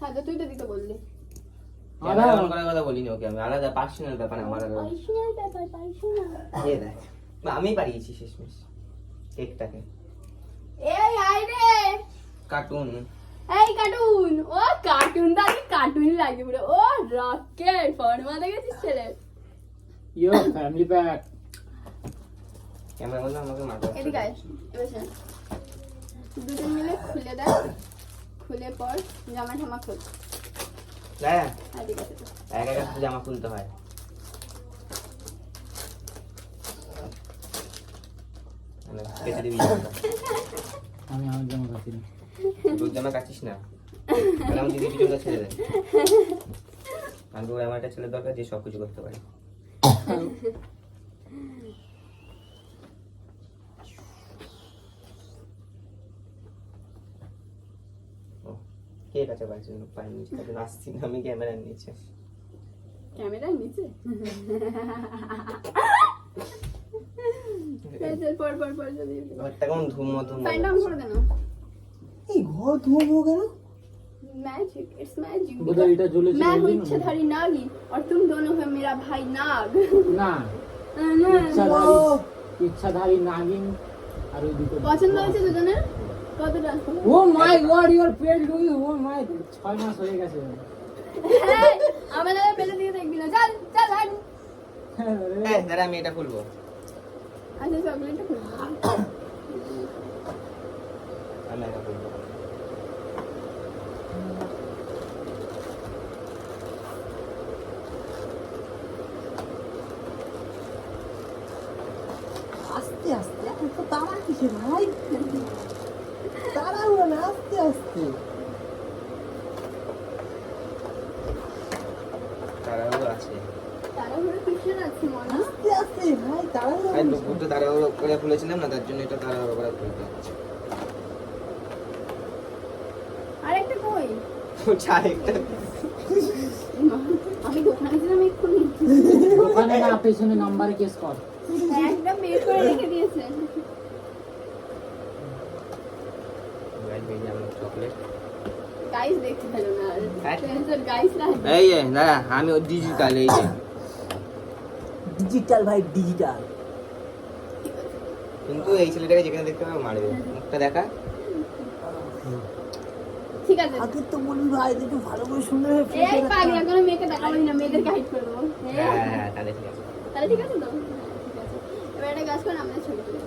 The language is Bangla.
হ্যাঁ তো তুই তো দিতে বললি। আলাদা অন করার কথা বলিনি ওকে আমি, আলাদা পার্সোনাল ব্যাপার আমার আলাদা। পার্সোনাল ব্যাপার পার্সোনাল। এই দেখ আমি পারিয়েছি শেষমেশ কেকটাকে। এই আয় রে কার্টুন। এই কার্টুন, ও কার্টুন দাদি কার্টুন লাগে পুরো। ও রকেট ফর্মা দেখেছিস ছেলে? ইয়ো ফ্যামিলি প্যাক। ক্যামেরা বললো আমাকে মারো। এদিকে আয় বসে। দুজন মিলে খুলে দেখ, খুলে পর জামা ঠামা খোল। হ্যাঁ ঠিক আছে তো। এক এক জামা খুলতে হয়। কেটে দিবি জামাটা। আমি আমার জামা কাটি না। তোর জামা কাটিস না, তাহলে আমি দিদি পিছনটা ছেড়ে দেয়। আমি তো আমার একটা ছেলের দরকার যে সব কিছু করতে পারে। কে কাছে পাইছে পাইনি, তখন আসছি না আমি ক্যামেরার নিচে। ক্যামেরার নিচে? চল পর পর পর যদি ঘরটা কেমন ধুমো ধুমো। ফ্যান ডাউন করে দে না। এই ঘর ধুমো কেন? Magic, it's magic. बोलो इटा झूले से मैं हूँ बोल दी ना। इच्छाधारी नागिन और तुम दोनों हो मेरा भाई नाग। না না, ইচ্ছাধারী নাগিন আর ওই দুটো পছন্দ হয়েছে দুজনের? কতটা? ও মাই গড ইওর পেট লুই ও মাই 6 মাস হয়ে গেছে। এই, আমাদের পেলে দিয়ে দেখবি না। চল চল হাট। হ্যাঁ দাঁড়া আমি এটা খুলবো। আচ্ছা চকলেটটা খুলবো। আমি এটা খুলবো। আস্তে আস্তে এত তাড়া কিসের ভাই? তাড়াহুড়ো না, আস্তে আস্তে। তাড়াহুড়ো আছে। তাড়াহুড়ো কিসের আছে মনে? আস্তে আস্তে ভাই, তাড়াহুড়ো আমি কিসের? দুপুরটা তাড়াহুড়ো করে খুলেছিলাম না, তার জন্য এটা তাড়াহুড়ো করে খুলতে হচ্ছে। আরেকটা কই? চা একটা আমি দোকানে ছিলাম এক্ষুনি। ওখানে না পেছনে নাম্বারে কেস কর। একদম বের করে রেখে দিয়েছে। চকলেট। গাইস দেখতে পেলো না। হ্যাঁ। সেন্সর গাইস না। এই যে দাদা আমি ও ডিজিটাল এই যে, ডিজিটাল ভাই, ডিজিটাল। কিন্তু এই ছেলেটাকে যেখানে দেখতে পাবো মারবে। মুখটা দেখা। ঠিক আছে। আগে তো বলবি ভাই একটু ভালো করে সুন্দর হয়ে এই পাগলা কোনো মেয়েকে দেখাবো না, মেয়েদেরকে হাইড করে দেবো। হ্যাঁ তাহলে ঠিক আছে। তাহলে ঠিক আছে তো? ঠিক আছে। এবার একটা কাজ করে আমরা ছবি তুলি।